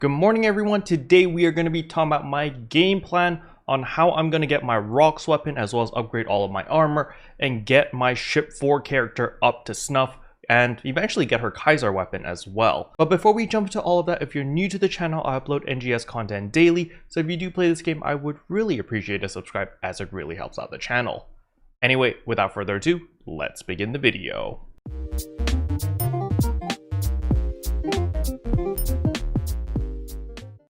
Good morning everyone, today we are going to be talking about my game plan on how I'm going to get my Rokz weapon as well as upgrade all of my armor and get my ship 4 character up to snuff and eventually get her Kaiser weapon as well. But before we jump into all of that, if you're new to the channel, I upload NGS content daily, so if you do play this game, I would really appreciate a subscribe as it really helps out the channel. Anyway, without further ado, let's begin the video.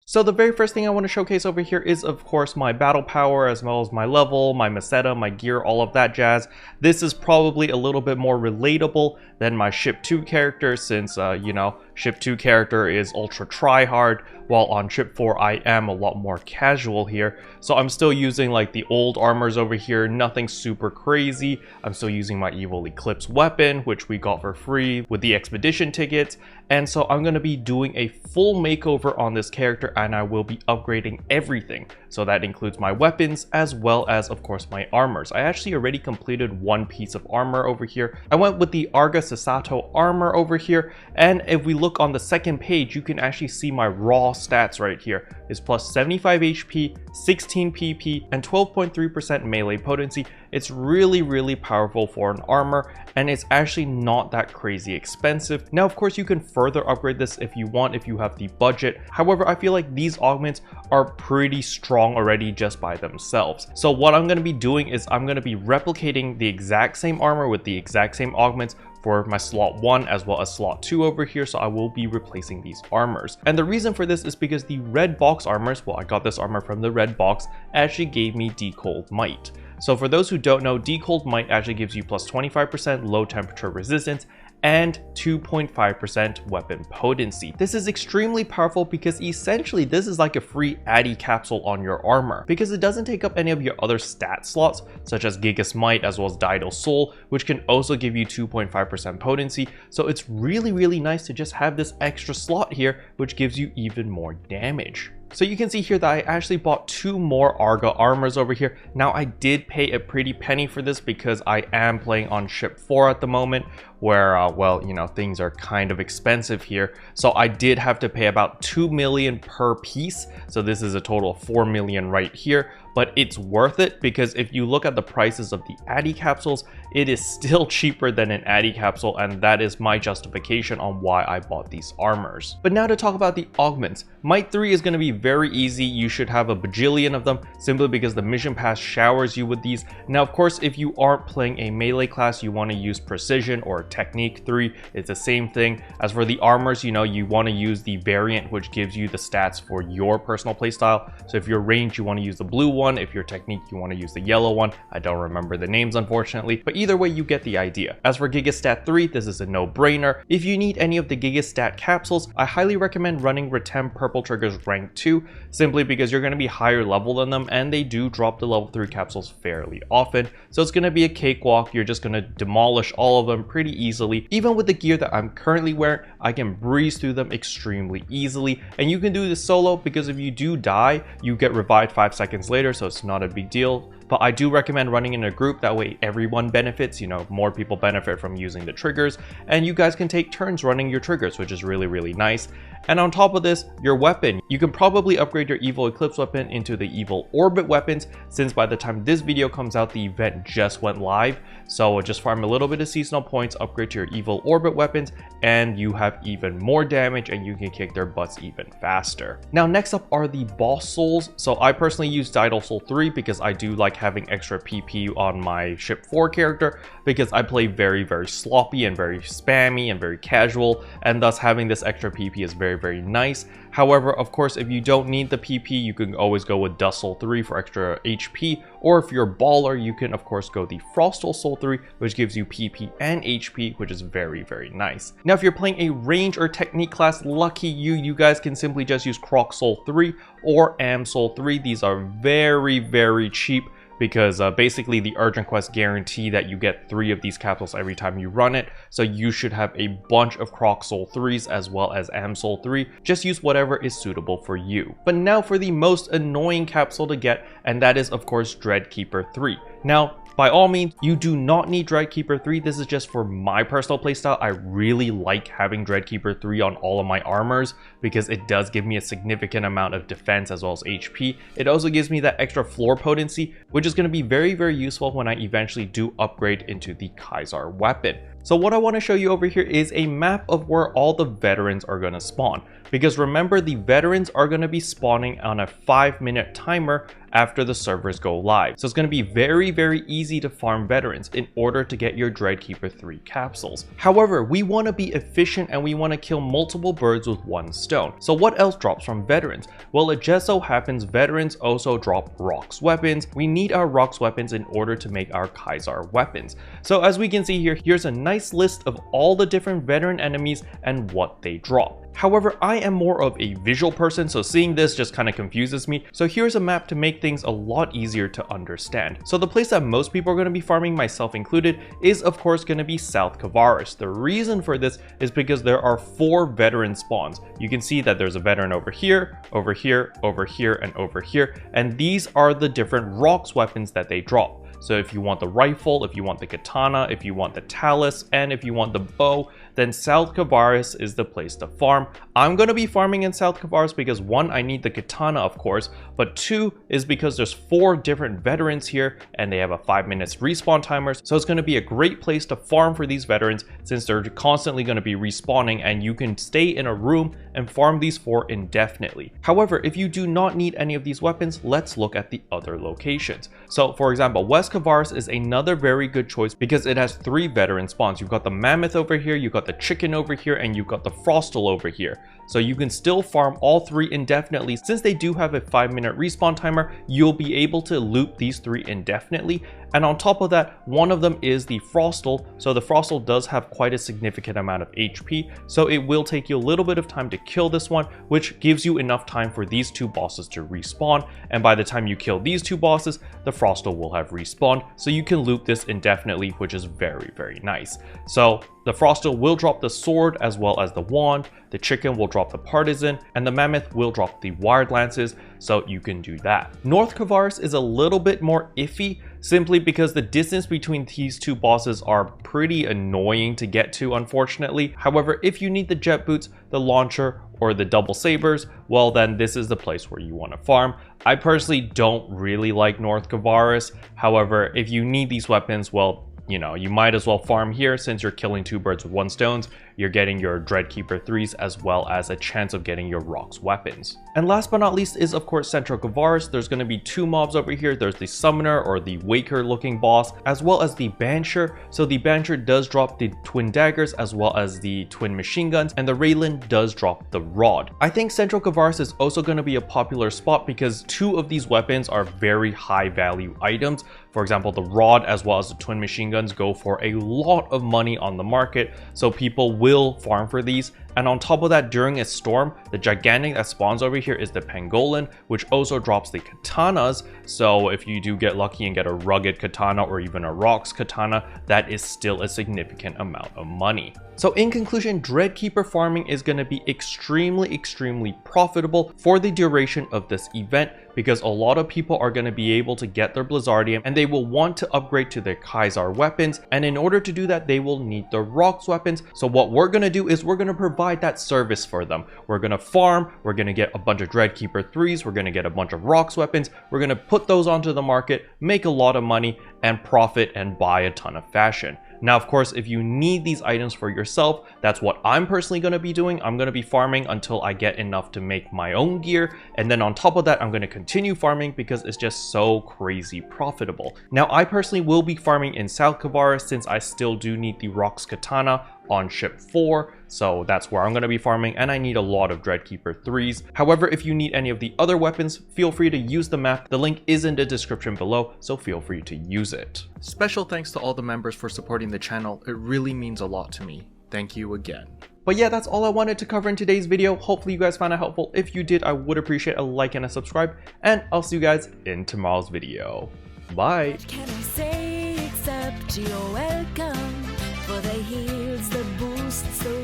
So the very first thing I want to showcase over here is of course my battle power as well as my level, my Meseta, my gear, all of that jazz. This is probably a little bit more relatable than my ship 2 character since, you know, ship 2 character is ultra tryhard, while on ship 4 I am a lot more casual here. So I'm still using like the old armors over here, nothing super crazy. I'm still using my Evil Eclipse weapon, which we got for free with the expedition tickets. And so I'm going to be doing a full makeover on this character and I will be upgrading everything. So that includes my weapons as well as of course my armors. I actually already completed one piece of armor over here. I went with the Meseta armor over here, and if we look on the second page, you can actually see my raw stats right here. It's plus 75 HP, 16 PP, and 12.3% melee potency. It's really powerful for an armor, and it's actually not that crazy expensive. Now, of course, you can further upgrade this if you want, if you have the budget. However, I feel like these augments are pretty strong already just by themselves. So what I'm going to be doing is I'm going to be replicating the exact same armor with the exact same augments for my slot 1 as well as slot 2 over here, so I will be replacing these armors. And the reason for this is because the red box armors, well, I got this armor from the red box, actually gave me Decold Might. So for those who don't know, Decold Might actually gives you plus 25% low temperature resistance and 2.5% weapon potency. This is extremely powerful because essentially this is like a free Addy capsule on your armor because it doesn't take up any of your other stat slots such as Gigas Might as well as Didal Soul, which can also give you 2.5% potency. So it's really nice to just have this extra slot here, which gives you even more damage. So you can see here that I actually bought 2 more Arga armors over here. Now I did pay a pretty penny for this because I am playing on ship 4 at the moment where, well, you know, things are kind of expensive here. So I did have to pay about 2 million per piece. So this is a total of 4 million right here, but it's worth it because if you look at the prices of the Addy capsules, it is still cheaper than an Addy capsule, and that is my justification on why I bought these armors. But now to talk about the augments. Might 3 is going to be very easy. You should have a bajillion of them simply because the mission pass showers you with these. Now, of course, if you aren't playing a melee class, you want to use precision or technique 3. It's the same thing. As for the armors, you know, you want to use the variant which gives you the stats for your personal playstyle. So if you're ranged, you want to use the blue one. If you're technique, you want to use the yellow one. I don't remember the names unfortunately, but either way you get the idea. As for Gigastat 3, this is a no-brainer. If you need any of the Gigastat capsules, I highly recommend running Retem Purple Triggers rank 2 simply because you're going to be higher level than them and they do drop the level 3 capsules fairly often. So it's going to be a cakewalk. You're just going to demolish all of them pretty easily. Even with the gear that I'm currently wearing, I can breeze through them extremely easily, and you can do this solo because if you do die, you get revived 5 seconds later, so it's not a big deal. But I do recommend running in a group, that way everyone benefits, you know, more people benefit from using the triggers, and you guys can take turns running your triggers, which is really nice. And on top of this, your weapon, you can probably upgrade your Evil Eclipse weapon into the Evil Orbit weapons, since by the time this video comes out, the event just went live. So just farm a little bit of seasonal points, upgrade to your Evil Orbit weapons, and you have even more damage and you can kick their butts even faster. Now next up are the boss souls. So I personally use Didal Soul 3 because I do like having extra PP on my ship 4 character because I play very sloppy and very spammy and very casual, and thus having this extra PP is very nice. However, of course, if you don't need the PP, you can always go with Dust Soul 3 for extra HP, or if you're a baller, you can of course go the Frostal Soul 3, which gives you PP and HP, which is very nice. Now if you're playing a range or technique class, lucky you guys can simply just use Croc Soul 3 or Am Soul 3. These are very cheap because basically the urgent quest guarantee that you get 3 of these capsules every time you run it. So you should have a bunch of Croc Soul 3s as well as Am Soul 3. Just use whatever is suitable for you. But now for the most annoying capsule to get, and that is of course Dreadkeeper 3. Now, By all means, you do not need Dreadkeeper 3. This is just for my personal playstyle. I really like having Dreadkeeper 3 on all of my armors because it does give me a significant amount of defense as well as HP. It also gives me that extra floor potency, which is going to be very, very useful when I eventually do upgrade into the Kaiser weapon. So what I want to show you over here is a map of where all the veterans are going to spawn. Because remember, the veterans are going to be spawning on a 5-minute timer after the servers go live. So it's going to be very, very easy to farm veterans in order to get your Dreadkeeper 3 capsules. However, we want to be efficient and we want to kill multiple birds with one stone. So what else drops from veterans? Well, it just so happens veterans also drop Rokz weapons. We need our Rokz weapons in order to make our Kaiser weapons. So as we can see here, here's a nice list of all the different veteran enemies and what they drop. However, I am more of a visual person, so seeing this just kind of confuses me. So here's a map to make things a lot easier to understand. So the place that most people are going to be farming, myself included, is of course going to be South Kavaris. The reason for this is because there are 4 veteran spawns. You can see that there's a veteran over here, over here, over here, and over here. And these are the different Rokz weapons that they drop. So if you want the rifle, if you want the katana, if you want the talus, and if you want the bow, then South Kavaris is the place to farm. I'm going to be farming in South Kavaris because 1, I need the katana of course, but 2 is because there's 4 different veterans here and they have a 5 minutes respawn timer. So it's going to be a great place to farm for these veterans since they're constantly going to be respawning and you can stay in a room and farm these 4 indefinitely. However, if you do not need any of these weapons, let's look at the other locations. So for example, West Kavaris is another very good choice because it has 3 veteran spawns. You've got the mammoth over here, you've got the chicken over here, and you've got the frostal over here. So you can still farm all 3 indefinitely. Since they do have a 5-minute respawn timer, you'll be able to loot these 3 indefinitely. And on top of that, one of them is the frostal. So the frostal does have quite a significant amount of HP. So it will take you a little bit of time to kill this one, which gives you enough time for these 2 bosses to respawn. And by the time you kill these 2 bosses, the frostal will have respawned. So you can loot this indefinitely, which is very, very nice. So the frostal will drop the sword as well as the wand, the chicken will drop the partisan, and the mammoth will drop the wired lances, so you can do that. North Kavaris is a little bit more iffy, simply because the distance between these 2 bosses are pretty annoying to get to, unfortunately. However, if you need the jet boots, the launcher, or the double sabers, well then this is the place where you want to farm. I personally don't really like North Kavaris. However, if you need these weapons, well, you know, you might as well farm here since you're killing 2 birds with 1 stone. You're getting your Dreadkeeper 3s as well as a chance of getting your Rokz weapons. And last but not least is of course Central Kavaris. There's going to be 2 mobs over here. There's the Summoner or the Waker looking boss, as well as the Bansher. So the Bansher does drop the twin daggers as well as the twin machine guns, and the Raylan does drop the rod. I think Central Kavaris is also going to be a popular spot because 2 of these weapons are very high value items. For example, the rod as well as the twin machine guns go for a lot of money on the market, so people will farm for these. And on top of that, during a storm, the gigantic that spawns over here is the Pangolin, which also drops the katanas. So if you do get lucky and get a rugged katana or even a Rokz katana, that is still a significant amount of money. So in conclusion, Dreadkeeper farming is going to be extremely profitable for the duration of this event because a lot of people are going to be able to get their Blizzardium and they will want to upgrade to their Kaiser weapons. And in order to do that, they will need the Rokz weapons. So what we're going to do is we're going to provide that service for them. We're going to farm, we're going to get a bunch of Dreadkeeper 3s, we're going to get a bunch of Rokz weapons, we're going to put those onto the market, make a lot of money, and profit and buy a ton of fashion. Now, of course, if you need these items for yourself, that's what I'm personally going to be doing. I'm going to be farming until I get enough to make my own gear. And then on top of that, I'm going to continue farming because it's just so crazy profitable. Now, I personally will be farming in South Kavaris since I still do need the Rokz katana on ship 4, so that's where I'm going to be farming, and I need a lot of Dreadkeeper 3s. However, if you need any of the other weapons, feel free to use the map. The link is in the description below, so feel free to use it. Special thanks to all the members for supporting the channel. It really means a lot to me. Thank you again. But yeah, that's all I wanted to cover in today's video. Hopefully you guys found it helpful. If you did, I would appreciate a like and a subscribe, and I'll see you guys in tomorrow's video. Bye! What can I say except you're welcome for the heals, the boosts, the